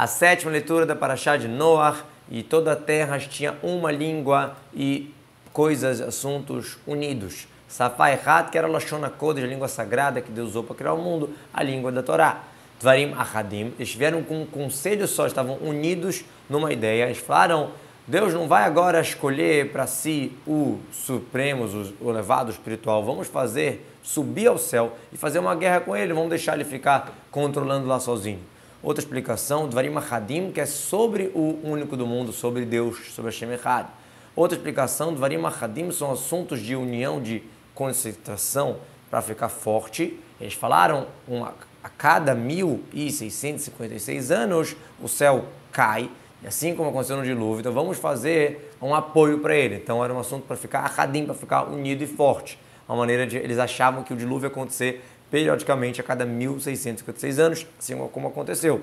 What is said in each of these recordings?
A sétima leitura da Parashá de Noach, e toda a terra tinha uma língua e coisas, assuntos unidos. Safá Echad, que era Lashon HaKodesh, a língua sagrada que Deus usou para criar o mundo, a língua da Torá. Dvarim Achadim, eles vieram com um conselho só, estavam unidos numa ideia. Eles falaram, Deus não vai agora escolher para si o supremo, o elevado espiritual, vamos subir ao céu e fazer uma guerra com ele, vamos deixar ele ficar controlando lá sozinho. Outra explicação, Dvarim Achadim, que é sobre o único do mundo, sobre Deus, sobre Hashem Echad. Outra explicação, Dvarim Achadim são assuntos de união, de concentração para ficar forte. Eles falaram, a cada 1656 anos, o céu cai, assim como aconteceu no dilúvio, então vamos fazer um apoio para ele. Então era um assunto para ficar Achadim, para ficar unido e forte. Uma maneira de, eles achavam que o dilúvio ia acontecer periodicamente a cada 1656 anos, assim como aconteceu.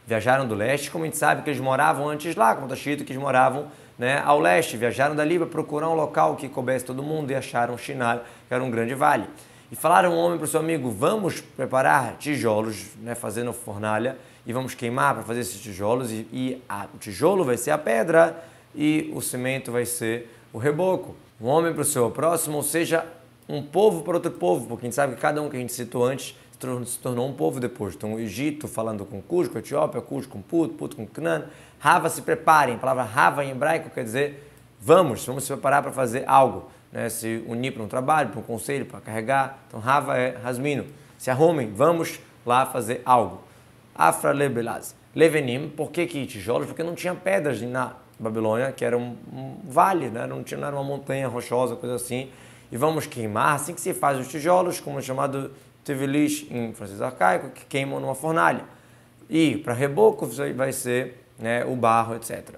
Viajaram do leste, como a gente sabe que eles moravam antes lá, como está escrito que eles moravam, né, ao leste. Viajaram dali para procurar um local que coubesse todo mundo e acharam Shinar, que era um grande vale. E falaram um homem para o seu amigo, vamos preparar tijolos, né, fazendo fornalha, e vamos queimar para fazer esses tijolos, o tijolo vai ser a pedra e o cimento vai ser o reboco. Um homem para o seu próximo, ou seja, um povo para outro povo, porque a gente sabe que cada um que a gente citou antes se tornou um povo depois. Então o Egito falando com Cush, com Etiópia, Cush com Put com Canaan. Rava, se preparem. A palavra Rava em hebraico quer dizer vamos se preparar para fazer algo, né? Se unir para um trabalho, para um conselho, para carregar. Então Rava é Rasmino. Se arrumem, vamos lá fazer algo. Afra lebelaz. Levenim, por que tijolos? Porque não tinha pedras na Babilônia, que era um vale, né? Não era uma montanha rochosa, coisa assim. E vamos queimar, assim que se faz os tijolos, como é chamado Tevilish em francês arcaico, que queimam numa fornalha. E para reboco vai ser, né, o barro, etc.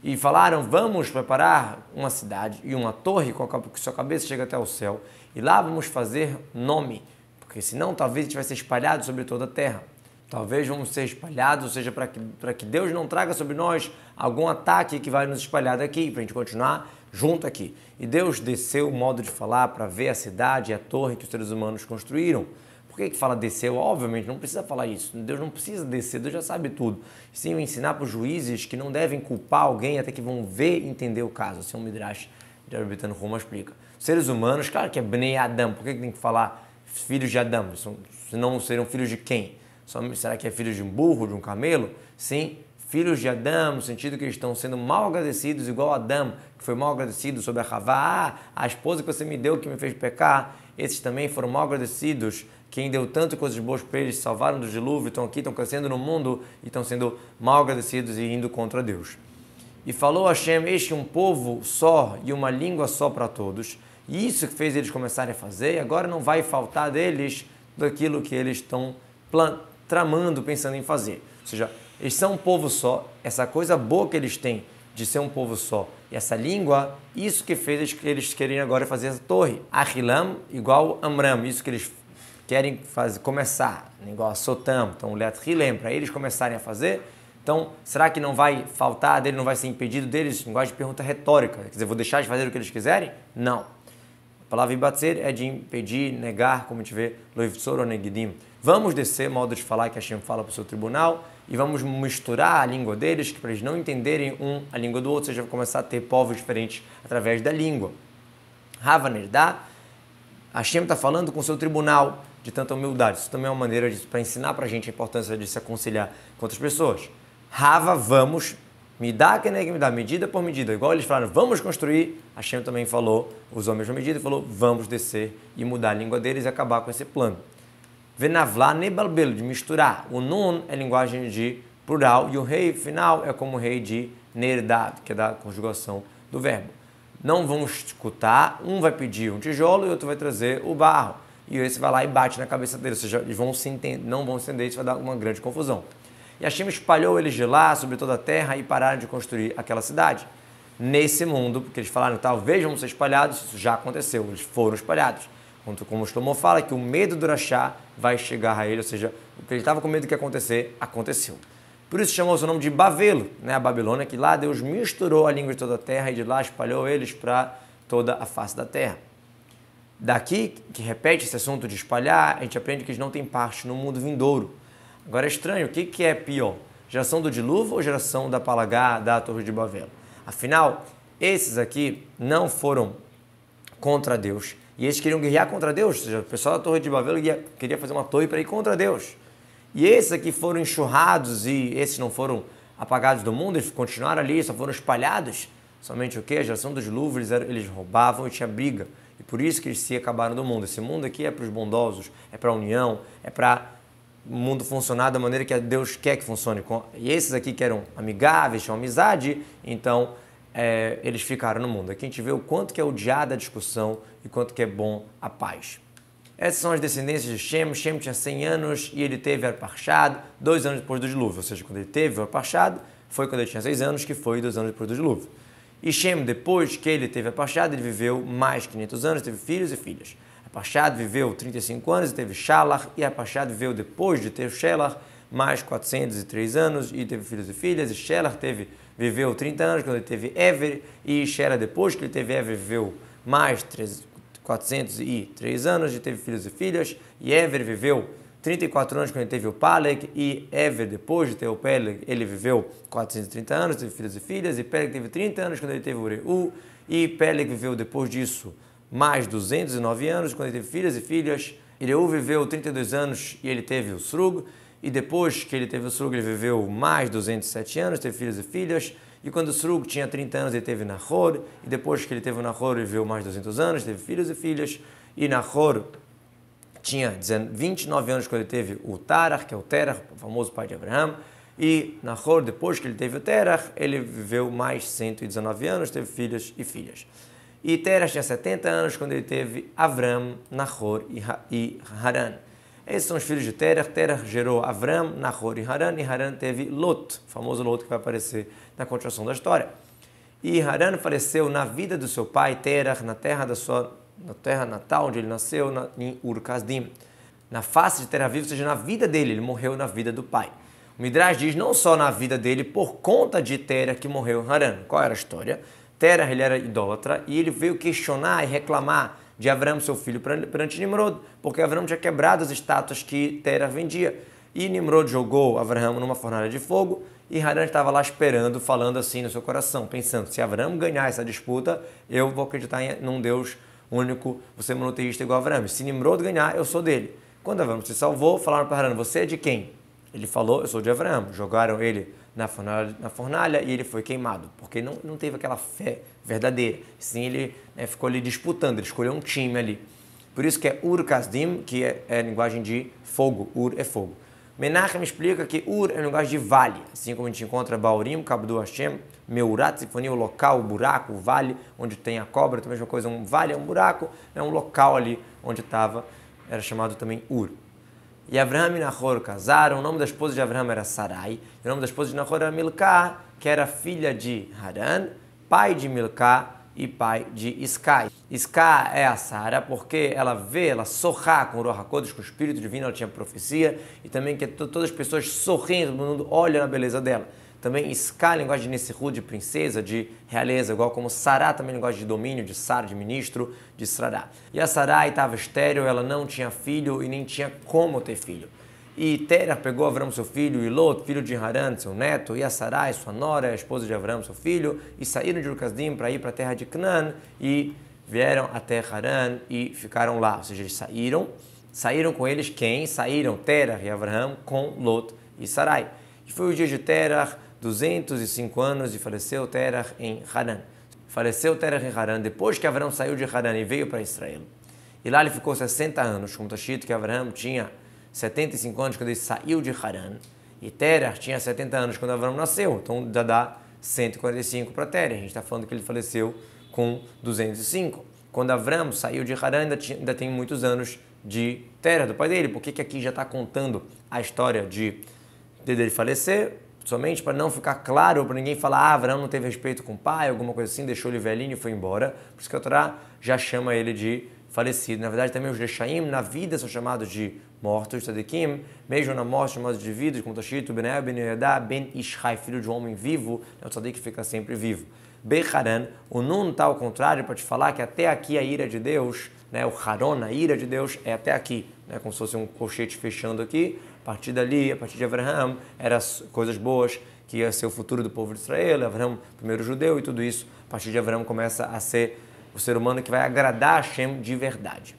E falaram, vamos preparar uma cidade e uma torre que sua cabeça chega até o céu. E lá vamos fazer nome, porque senão talvez a gente vai ser espalhado sobre toda a terra. Talvez vamos ser espalhados, ou seja, para que Deus não traga sobre nós algum ataque que vai nos espalhar daqui, para a gente continuar junto aqui. E Deus desceu o modo de falar para ver a cidade e a torre que os seres humanos construíram. Por que fala desceu? Obviamente, não precisa falar isso. Deus não precisa descer, Deus já sabe tudo. Sim, ensinar para os juízes que não devem culpar alguém até que vão ver e entender o caso. Assim, o Midrash de Arbitano Roma explica. Seres humanos, claro que é Bnei Adam. Por que tem que falar filhos de Adão? Senão seriam filhos de quem? Será que é filhos de um burro, de um camelo? Sim, filhos de Adão, no sentido que eles estão sendo mal agradecidos, igual Adão, que foi mal agradecido sobre a Havá, a esposa que você me deu, que me fez pecar. Esses também foram mal agradecidos. Quem deu tanto coisas boas para eles, salvaram do dilúvio, estão aqui, estão crescendo no mundo e estão sendo mal agradecidos e indo contra Deus. E falou Hashem, este um povo só e uma língua só para todos. E isso que fez eles começarem a fazer, e agora não vai faltar deles daquilo que eles estão tramando, pensando em fazer. Ou seja, eles são um povo só, essa coisa boa que eles têm de ser um povo só, e essa língua, isso que fez eles querem agora fazer essa torre. Ahilam igual Amram, isso que eles querem começar, igual a Sotam, então Leathilem, para eles começarem a fazer. Então, será que não vai faltar dele, não vai ser impedido deles? Linguagem de pergunta retórica, quer dizer, vou deixar de fazer o que eles quiserem? Não. A palavra ibatzer é de impedir, negar, como a gente vê, loivtsor ou negidim. Vamos descer, modo de falar que Hashem fala para o seu tribunal, e vamos misturar a língua deles, que para eles não entenderem a língua do outro, ou seja, vai começar a ter povos diferentes através da língua. Rava Nerdá, Hashem está falando com o seu tribunal de tanta humildade. Isso também é uma maneira para ensinar para a gente a importância de se aconselhar com outras pessoas. Rava, vamos, me dá medida por medida. Igual eles falaram, vamos construir, Hashem também falou, usou a mesma medida e falou, vamos descer e mudar a língua deles e acabar com esse plano. Venavlá nebalbel, de misturar. O nun é linguagem de plural e o rei final é como o rei de nerdad, que é da conjugação do verbo. Não vamos escutar, um vai pedir um tijolo e outro vai trazer o barro. E esse vai lá e bate na cabeça deles, ou seja, eles não vão se entender, isso vai dar uma grande confusão. E Hashem espalhou eles de lá sobre toda a terra e pararam de construir aquela cidade. Nesse mundo, porque eles falaram, talvez vamos ser espalhados, isso já aconteceu, eles foram espalhados. Como o Shlomo fala, que o medo do Rashá vai chegar a ele, ou seja, o que ele estava com medo que ia acontecer, aconteceu. Por isso chamou o seu nome de Babel, né, a Babilônia, que lá Deus misturou a língua de toda a terra e de lá espalhou eles para toda a face da terra. Daqui, que repete esse assunto de espalhar, a gente aprende que eles não têm parte no mundo vindouro. Agora é estranho, o que é pior? Geração do dilúvio ou geração da Palagá, da Torre de Babel? Afinal, esses aqui não foram contra Deus. E eles queriam guerrear contra Deus. Ou seja, o pessoal da Torre de Babel queria fazer uma torre para ir contra Deus. E esses aqui foram enxurrados e esses não foram apagados do mundo, eles continuaram ali, só foram espalhados. Somente o quê? A geração do dilúvio, eles roubavam e tinha briga. E por isso que eles se acabaram do mundo. Esse mundo aqui é para os bondosos, é para a união, é para o mundo funcionar da maneira que Deus quer que funcione. E esses aqui que eram amigáveis, tinham amizade, então eles ficaram no mundo. Aqui a gente vê o quanto que é odiada a discussão e quanto que é bom a paz. Essas são as descendências de Shem. Shem tinha 100 anos e ele teve Arpachshad 2 anos depois do dilúvio. Ou seja, quando ele teve Arpachshad, foi quando ele tinha 6 anos, que foi 2 anos depois do dilúvio. E Shem, depois que ele teve Arpachshad, ele viveu mais 500 anos, teve filhos e filhas. Arpachshad viveu 35 anos e teve Shalach, e Arpachshad viveu depois de ter Shelach mais 403 anos e teve filhos e filhas. E Shelach viveu 30 anos quando ele teve Ever, e Shelach, depois que ele teve Ever, viveu mais 403 anos e teve filhos e filhas. E Ever viveu 34 anos quando ele teve o Peleg, e Ever, depois de ter o Peleg, ele viveu 430 anos, teve filhos e filhas, e Peleg teve 30 anos quando ele teve o Reu, e Peleg viveu depois disso mais 209 anos quando ele teve filhas e filhas, e Reu viveu 32 anos e ele teve o Srug, e depois que ele teve o Srug, ele viveu mais 207 anos, teve filhos e filhas, e quando o Srug tinha 30 anos, ele teve Nahor, e depois que ele teve o Nahor, ele viveu mais 200 anos, teve filhos e filhas, e Nahor tinha 29 anos quando ele teve o Tarach, que é o Terach, o famoso pai de Abraão, e Nahor, depois que ele teve o Terach, ele viveu mais 119 anos, teve filhos e filhas. E Terach tinha 70 anos quando ele teve Avram, Nahor e Haran. Esses são os filhos de Terach. Terach gerou Avram, Nahor e Haran teve Lot, o famoso Lot que vai aparecer na continuação da história. E Haran faleceu na vida do seu pai, Terach, na terra natal, onde ele nasceu, em Ur-Kasdim. Na face de Terach vivo, ou seja, na vida dele, ele morreu na vida do pai. O Midrash diz não só na vida dele, por conta de Terach que morreu Haran. Qual era a história? Terach, ele era idólatra e ele veio questionar e reclamar de Avram, seu filho, perante Nimrod, porque Avram tinha quebrado as estátuas que Terach vendia. E Nimrod jogou Avram numa fornalha de fogo e Haran estava lá esperando, falando assim no seu coração, pensando, se Avram ganhar essa disputa, eu vou acreditar num Deus único, você é monoteísta igual a Avram. Se Nimrod ganhar, eu sou dele. Quando Avram se salvou, falaram para Haran, você é de quem? Ele falou, eu sou de Avram. Jogaram ele na fornalha e ele foi queimado, porque não teve aquela fé verdadeira. Sim, ele ficou ali disputando, ele escolheu um time ali. Por isso que é Ur-Kasdim, que é a linguagem de fogo. Ur é fogo. Menachem explica que Ur é a linguagem de vale, assim como a gente encontra Baorim, Kabdu Hashem, Meurat, Sinfonia, o local, o buraco, o vale, onde tem a cobra, a mesma coisa, um vale é um buraco, é um local ali onde estava, era chamado também Ur. E Avraham e Nahor casaram, o nome da esposa de Avraham era Sarai, e o nome da esposa de Nahor era Milcá, que era filha de Haran, pai de Milcá e pai de Iscai. Iscá é a Sara, porque ela sorrá com o Ruach HaKodesh, com o Espírito Divino, ela tinha profecia, e também que todas as pessoas sorriem, todo mundo olha na beleza dela. Também Iscá, linguagem de Nessirut, de princesa, de realeza, igual como Sará, também linguagem de domínio, de Sara, de ministro, de Sará. E a Sarai estava estéril, ela não tinha filho e nem tinha como ter filho. E Terach pegou Avram, seu filho, e Lot, filho de Haran, seu neto, e a Sarai, sua nora, a esposa de Avram, seu filho, e saíram de Ur-Kasdim para ir para a terra de Canaã, e vieram até Haran e ficaram lá. Ou seja, eles saíram com eles quem? Saíram Terach e Avram com Lot e Sarai. E foi o dia de Terach, 205 anos, e faleceu Terach em Haran. Faleceu Terach em Haran depois que Avram saiu de Haran e veio para Israel. E lá ele ficou 60 anos, como está escrito que Avram tinha 75 anos quando ele saiu de Haran, e Terach tinha 70 anos quando Avram nasceu, então já dá 145 para Terach. A gente está falando que ele faleceu com 205. Quando Avram saiu de Haran, ainda tem muitos anos de Terach, do pai dele. Por que aqui já está contando a história dele falecer? Somente para não ficar claro, para ninguém falar, Avram não teve respeito com o pai, alguma coisa assim, deixou ele velhinho e foi embora. Por isso que a Torá já chama ele de falecido. Na verdade, também os Reshaim, na vida, são chamados de mortos, Tzadikim, mesmo na morte, chamados de vida, como está escrito, Ben Yehuda, Ben Ishai, filho de um homem vivo, é o Tzadik que fica sempre vivo. Becharan, o Nun está ao contrário, para te falar que até aqui a ira de Deus né? O Haron, a ira de Deus, é até aqui, né? Como se fosse um colchete fechando aqui. A partir dali, a partir de Abraham, eram coisas boas, que ia ser o futuro do povo de Israel, Abraham, primeiro judeu, e tudo isso, a partir de Abraham começa a ser o ser humano que vai agradar a Hashem de verdade.